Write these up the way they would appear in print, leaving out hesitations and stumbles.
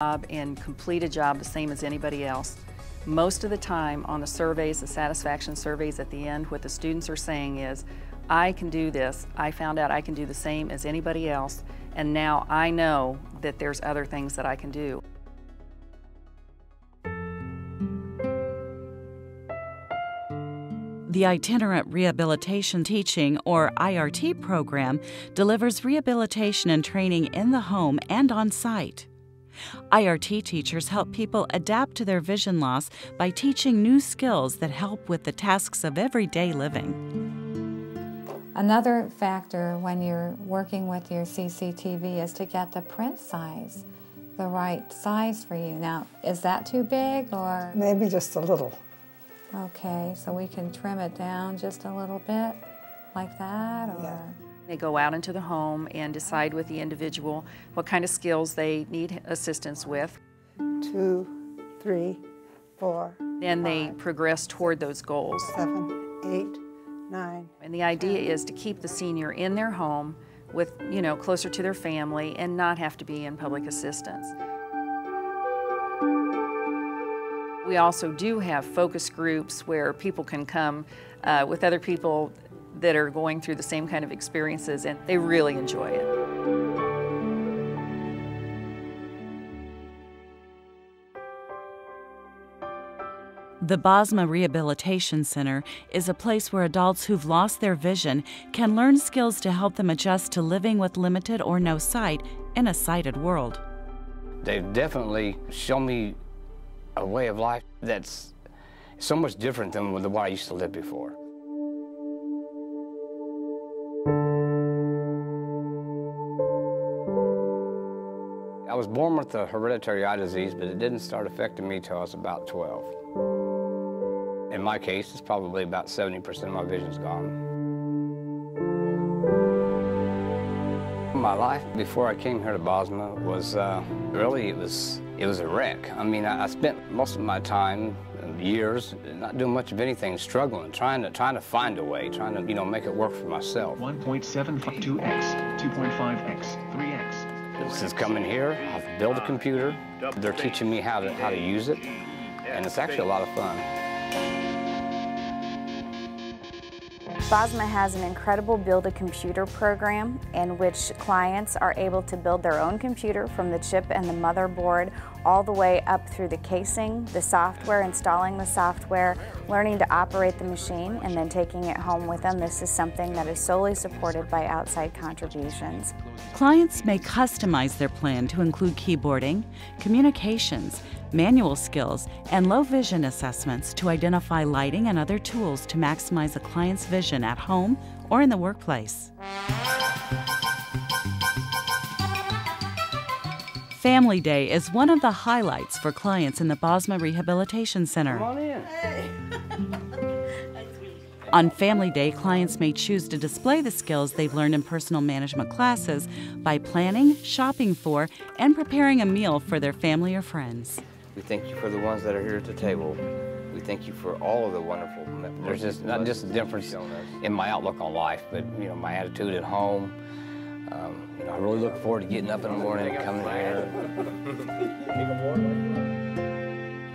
And complete a job the same as anybody else. Most of the time on the surveys, the satisfaction surveys at the end, what the students are saying is, I can do this, I found out I can do the same as anybody else, and now I know that there's other things that I can do. The Itinerant Rehabilitation Teaching, or IRT program, delivers rehabilitation and training in the home and on site. IRT teachers help people adapt to their vision loss by teaching new skills that help with the tasks of everyday living. Another factor when you're working with your CCTV is to get the print size, the right size for you. Now, is that too big or? Maybe just a little. Okay, so we can trim it down just a little bit like that, or? Yeah. They go out into the home and decide with the individual what kind of skills they need assistance with. 2, 3, 4, Then they 5, progress toward those goals. 7, 8, 9. And the idea is to keep the senior in their home with, closer to their family and not have to be in public assistance. We also do have focus groups where people can come with other people that are going through the same kind of experiences, and they really enjoy it. The Bosma Rehabilitation Center is a place where adults who've lost their vision can learn skills to help them adjust to living with limited or no sight in a sighted world. They've definitely shown me a way of life that's so much different than what I used to live before. I was born with a hereditary eye disease, but it didn't start affecting me till I was about 12. In my case, it's probably about 70% of my vision's gone. My life before I came here to Bosma was really, it was a wreck. I mean, I spent most of my time, years, not doing much of anything, struggling, trying to find a way, trying to, make it work for myself. 1.752x, 2.5x, 3x. Since coming here, I've built a computer. They're teaching me how to use it, and it's actually a lot of fun. Bosma has an incredible Build-A-Computer program in which clients are able to build their own computer from the chip and the motherboard all the way up through the casing, the software, installing the software, learning to operate the machine, and then taking it home with them. This is something that is solely supported by outside contributions. Clients may customize their plan to include keyboarding, communications, manual skills, and low vision assessments to identify lighting and other tools to maximize a client's vision at home or in the workplace. Family Day is one of the highlights for clients in the Bosma Rehabilitation Center. Come on in. On Family Day, clients may choose to display the skills they've learned in personal management classes by planning, shopping for, and preparing a meal for their family or friends. We thank you for the ones that are here at the table. We thank you for all of the wonderful. There's just not just a difference in my outlook on life, but my attitude at home. I really look forward to getting up in the morning and coming here.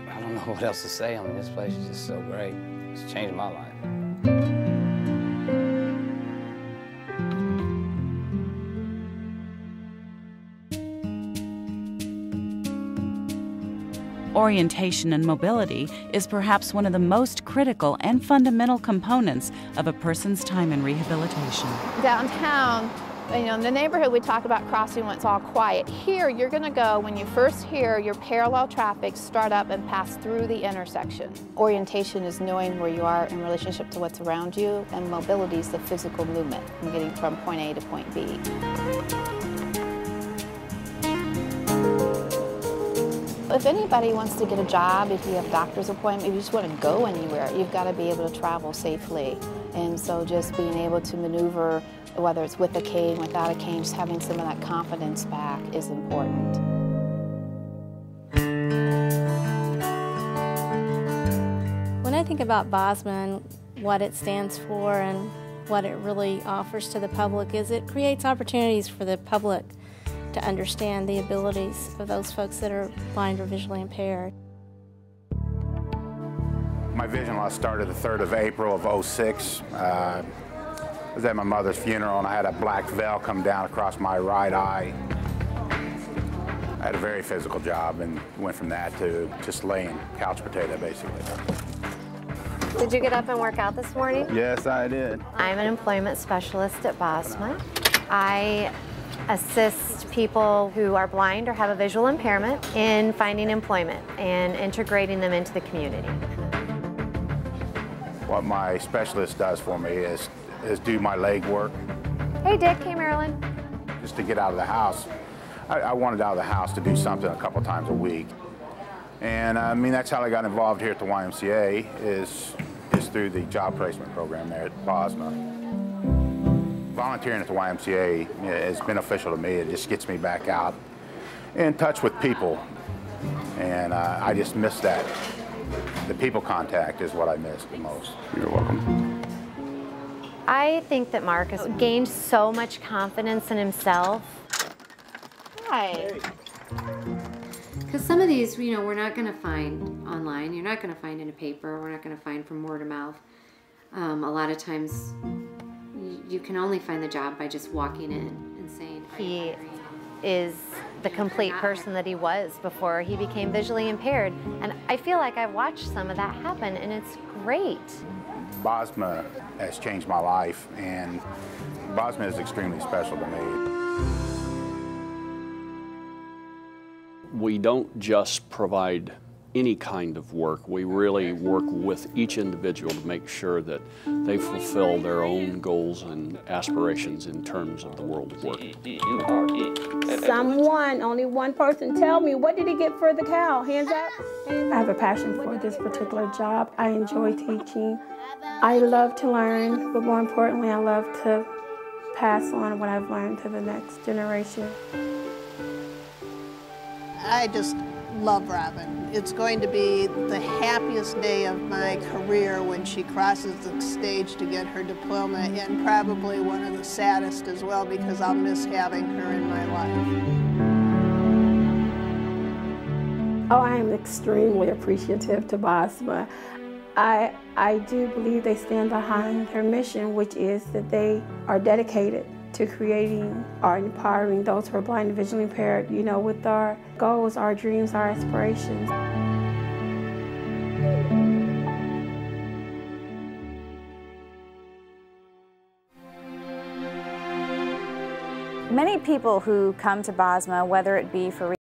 I don't know what else to say. I mean, this place is just so great. It's changed my life. Orientation and mobility is perhaps one of the most critical and fundamental components of a person's time in rehabilitation. Downtown, in the neighborhood we talk about crossing when it's all quiet. Here you're going to go when you first hear your parallel traffic start up and pass through the intersection. Orientation is knowing where you are in relationship to what's around you, and mobility is the physical movement from getting from point A to point B. If anybody wants to get a job, if you have a doctor's appointment, if you just want to go anywhere, you've got to be able to travel safely. And so just being able to maneuver, whether it's with a cane, without a cane, just having some of that confidence back is important. When I think about Bosma and what it stands for and what it really offers to the public is it creates opportunities for the public to understand the abilities of those folks that are blind or visually impaired. My vision loss started the 3rd of April of '06. I was at my mother's funeral and I had a black veil come down across my right eye. I had a very physical job and went from that to just laying couch potato, basically. Did you get up and work out this morning? Yes, I did. I'm an employment specialist at Bosma. I assist people who are blind or have a visual impairment in finding employment and integrating them into the community. What my specialist does for me is do my leg work. Hey Dick, hey Marilyn. Just to get out of the house. I wanted out of the house to do something a couple times a week. And I mean, that's how I got involved here at the YMCA, is through the job placement program there at Bosma. Volunteering at the YMCA is beneficial to me. It just gets me back out in touch with people. And I just miss that. The people contact is what I miss the most. You're welcome. I think that Marcus gained so much confidence in himself. Hi. Because some of these, you know, we're not going to find online. You're not going to find in a paper. We're not going to find from word of mouth. A lot of times, you can only find the job by just walking in and saying, he is the complete person that he was before he became visually impaired. And I feel like I've watched some of that happen, and it's great. Bosma has changed my life, and Bosma is extremely special to me. We don't just provide any kind of work. We really work with each individual to make sure that they fulfill their own goals and aspirations in terms of the world of work. Only one person, tell me, what did he get for the cow? Hands up. I have a passion for this particular job. I enjoy teaching. I love to learn, but more importantly, I love to pass on what I've learned to the next generation. I just love Robin. It's going to be the happiest day of my career when she crosses the stage to get her diploma, and probably one of the saddest as well, because I'll miss having her in my life. Oh, I am extremely appreciative to Bosma. I do believe they stand behind their mission, which is that they are dedicated to creating or empowering those who are blind and visually impaired, you know, with our goals, our dreams, our aspirations. Many people who come to Bosma, whether it be for